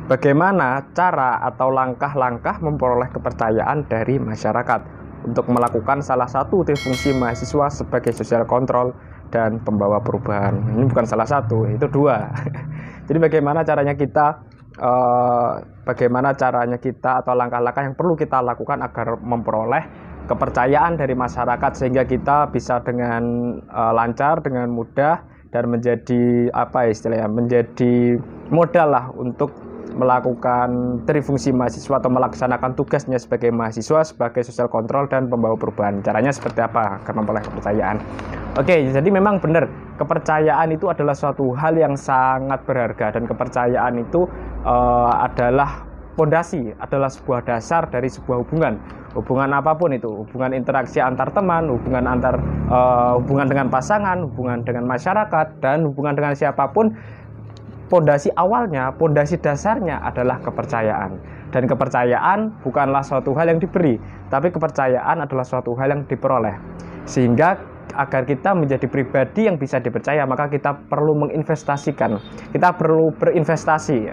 Bagaimana cara atau langkah-langkah memperoleh kepercayaan dari masyarakat untuk melakukan salah satu fungsi mahasiswa sebagai social control dan pembawa perubahan? Ini bukan salah satu, itu dua. Jadi bagaimana caranya kita atau langkah-langkah yang perlu kita lakukan agar memperoleh kepercayaan dari masyarakat sehingga kita bisa dengan lancar, dengan mudah dan menjadi menjadi modal lah untuk melakukan trifungsi mahasiswa atau melaksanakan tugasnya sebagai mahasiswa, sebagai social control dan pembawa perubahan. Caranya seperti apa agar memperoleh kepercayaan? Oke, jadi memang benar, kepercayaan itu adalah suatu hal yang sangat berharga, dan kepercayaan itu adalah fondasi, adalah sebuah dasar dari sebuah hubungan apapun itu, hubungan interaksi antar teman, hubungan dengan pasangan, hubungan dengan masyarakat, dan hubungan dengan siapapun. Pondasi awalnya, pondasi dasarnya adalah kepercayaan. Dan kepercayaan bukanlah suatu hal yang diberi, tapi kepercayaan adalah suatu hal yang diperoleh. Sehingga agar kita menjadi pribadi yang bisa dipercaya, maka kita perlu menginvestasikan. Kita perlu berinvestasi.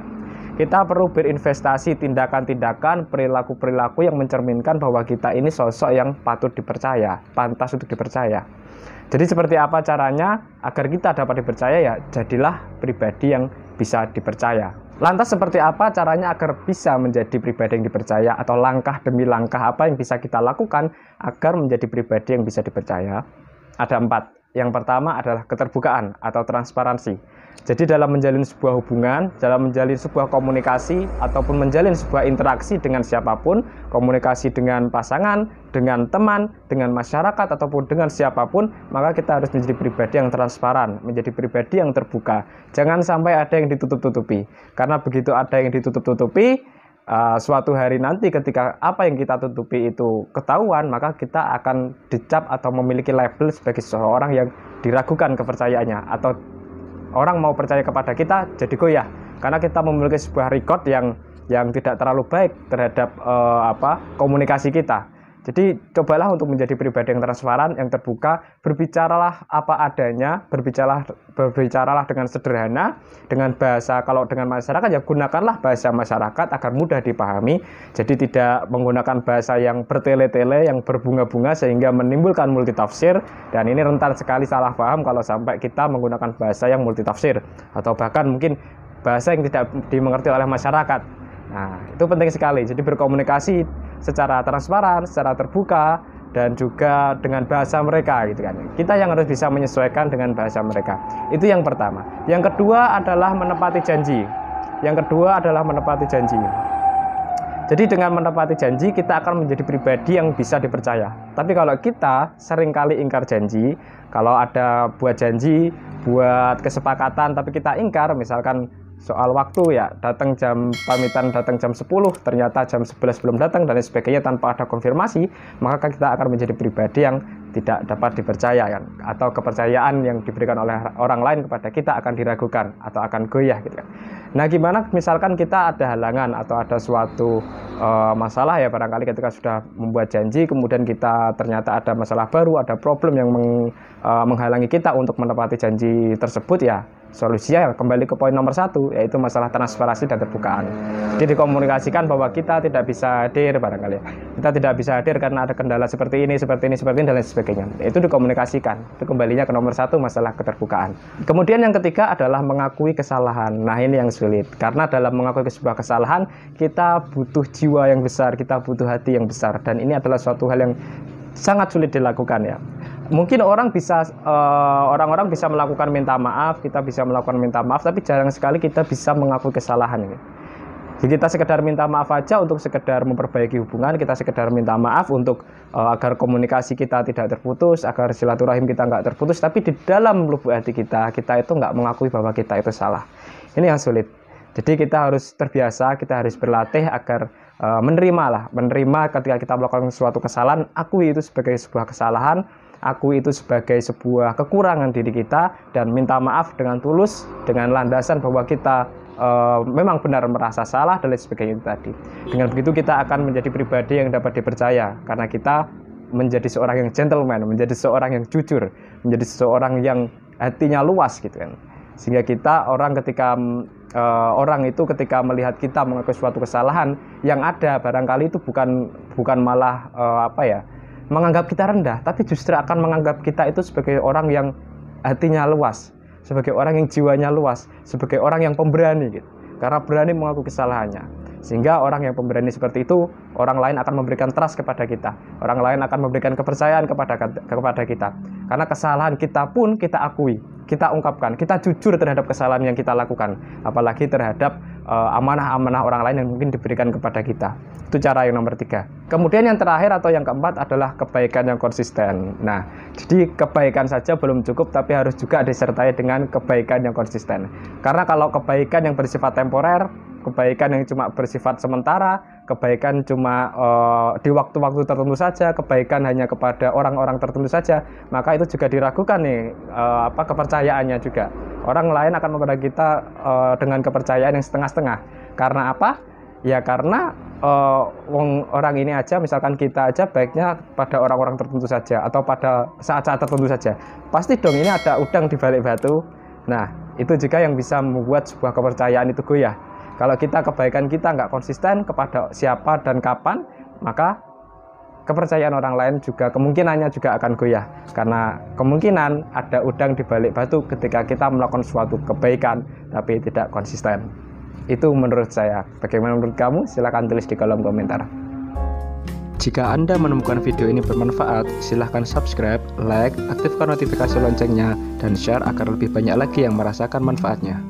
Kita perlu berinvestasi tindakan-tindakan, perilaku-perilaku yang mencerminkan bahwa kita ini sosok yang patut dipercaya, pantas untuk dipercaya. Jadi seperti apa caranya agar kita dapat dipercaya? Ya, jadilah pribadi yang bisa dipercaya. Lantas seperti apa caranya agar bisa menjadi pribadi yang dipercaya, atau langkah demi langkah apa yang bisa kita lakukan agar menjadi pribadi yang bisa dipercaya? Ada 4. Yang pertama adalah keterbukaan atau transparansi. Jadi dalam menjalin sebuah hubungan, dalam menjalin sebuah komunikasi, ataupun menjalin sebuah interaksi dengan siapapun, komunikasi dengan pasangan, dengan teman, dengan masyarakat, ataupun dengan siapapun, maka kita harus menjadi pribadi yang transparan, menjadi pribadi yang terbuka. Jangan sampai ada yang ditutup-tutupi. Karena begitu ada yang ditutup-tutupi, suatu hari nanti ketika apa yang kita tutupi itu ketahuan, maka kita akan dicap atau memiliki label sebagai seseorang yang diragukan kepercayaannya, atau orang mau percaya kepada kita jadi goyah karena kita memiliki sebuah record yang tidak terlalu baik terhadap komunikasi kita. Jadi cobalah untuk menjadi pribadi yang transparan, yang terbuka, berbicaralah apa adanya, berbicaralah dengan sederhana, dengan bahasa, kalau dengan masyarakat ya gunakanlah bahasa masyarakat agar mudah dipahami. Jadi tidak menggunakan bahasa yang bertele-tele, yang berbunga-bunga sehingga menimbulkan multitafsir, dan ini rentan sekali salah paham kalau sampai kita menggunakan bahasa yang multitafsir atau bahkan mungkin bahasa yang tidak dimengerti oleh masyarakat. Nah, itu penting sekali. Jadi berkomunikasi secara transparan, secara terbuka, dan juga dengan bahasa mereka gitu kan. Kita yang harus bisa menyesuaikan dengan bahasa mereka. Itu yang pertama. Yang kedua adalah menepati janji. Jadi dengan menepati janji kita akan menjadi pribadi yang bisa dipercaya. Tapi kalau kita seringkali ingkar janji, kalau ada buat janji, buat kesepakatan tapi kita ingkar, misalkan soal waktu ya, pamitan datang jam 10, ternyata jam 11 belum datang dan sebagainya tanpa ada konfirmasi, maka kita akan menjadi pribadi yang tidak dapat dipercaya kan, atau kepercayaan yang diberikan oleh orang lain kepada kita akan diragukan atau akan goyah gitu kan. Nah, gimana misalkan kita ada halangan atau ada suatu masalah ya, barangkali ketika sudah membuat janji kemudian kita ternyata ada masalah baru, ada problem yang menghalangi kita untuk menepati janji tersebut, ya solusinya kembali ke poin nomor 1, yaitu masalah transparansi dan terbukaan. Jadi dikomunikasikan bahwa kita tidak bisa hadir barangkali. Kita tidak bisa hadir karena ada kendala seperti ini, dan lain sebagainya. Itu dikomunikasikan. Itu kembalinya ke nomor 1, masalah keterbukaan. Kemudian yang ketiga adalah mengakui kesalahan. Nah, ini yang sulit. Karena dalam mengakui sebuah kesalahan, kita butuh jiwa yang besar, kita butuh hati yang besar. Dan ini adalah suatu hal yang sangat sulit dilakukan ya. Mungkin orang-orang bisa melakukan minta maaf, kita bisa melakukan minta maaf, tapi jarang sekali kita bisa mengakui kesalahan ini. Jadi kita sekedar minta maaf aja untuk sekedar memperbaiki hubungan, kita sekedar minta maaf untuk agar komunikasi kita tidak terputus, agar silaturahim kita nggak terputus, tapi di dalam lubuk hati kita itu nggak mengakui bahwa kita itu salah. Ini yang sulit. Jadi kita harus terbiasa, kita harus berlatih agar menerima ketika kita melakukan suatu kesalahan, akui itu sebagai sebuah kesalahan, akui itu sebagai sebuah kekurangan diri kita, dan minta maaf dengan tulus, dengan landasan bahwa kita memang benar merasa salah dan lain sebagainya tadi. Dengan begitu kita akan menjadi pribadi yang dapat dipercaya, karena kita menjadi seorang yang gentleman, menjadi seorang yang jujur, menjadi seorang yang hatinya luas gitu kan. Sehingga kita orang ketika orang itu ketika melihat kita mengakui suatu kesalahan, yang ada barangkali itu bukan malah menganggap kita rendah, tapi justru akan menganggap kita itu sebagai orang yang hatinya luas, sebagai orang yang jiwanya luas, sebagai orang yang pemberani gitu. Karena berani mengaku kesalahannya. Sehingga orang yang pemberani seperti itu, orang lain akan memberikan trust kepada kita. Orang lain akan memberikan kepercayaan kepada kita. Karena kesalahan kita pun kita akui, kita ungkapkan, kita jujur terhadap kesalahan yang kita lakukan. Apalagi terhadap amanah-amanah orang lain yang mungkin diberikan kepada kita. Itu cara yang nomor 3. Kemudian yang terakhir atau yang keempat adalah kebaikan yang konsisten. Nah, jadi kebaikan saja belum cukup, tapi harus juga disertai dengan kebaikan yang konsisten. Karena kalau kebaikan yang bersifat temporer, kebaikan yang cuma bersifat sementara, kebaikan cuma di waktu-waktu tertentu saja, kebaikan hanya kepada orang-orang tertentu saja, maka itu juga diragukan nih kepercayaannya juga. Orang lain akan kepada kita dengan kepercayaan yang setengah-setengah. Karena apa? Ya karena orang ini aja, misalkan kita aja baiknya pada orang-orang tertentu saja atau pada saat-saat tertentu saja. Pasti dong ini ada udang di balik batu. Nah, itu juga yang bisa membuat sebuah kepercayaan itu goyah. Kalau kebaikan kita nggak konsisten kepada siapa dan kapan, maka kepercayaan orang lain juga kemungkinannya juga akan goyah. Karena kemungkinan ada udang di balik batu ketika kita melakukan suatu kebaikan tapi tidak konsisten. Itu menurut saya. Bagaimana menurut kamu? Silahkan tulis di kolom komentar. Jika Anda menemukan video ini bermanfaat, silahkan subscribe, like, aktifkan notifikasi loncengnya, dan share agar lebih banyak lagi yang merasakan manfaatnya.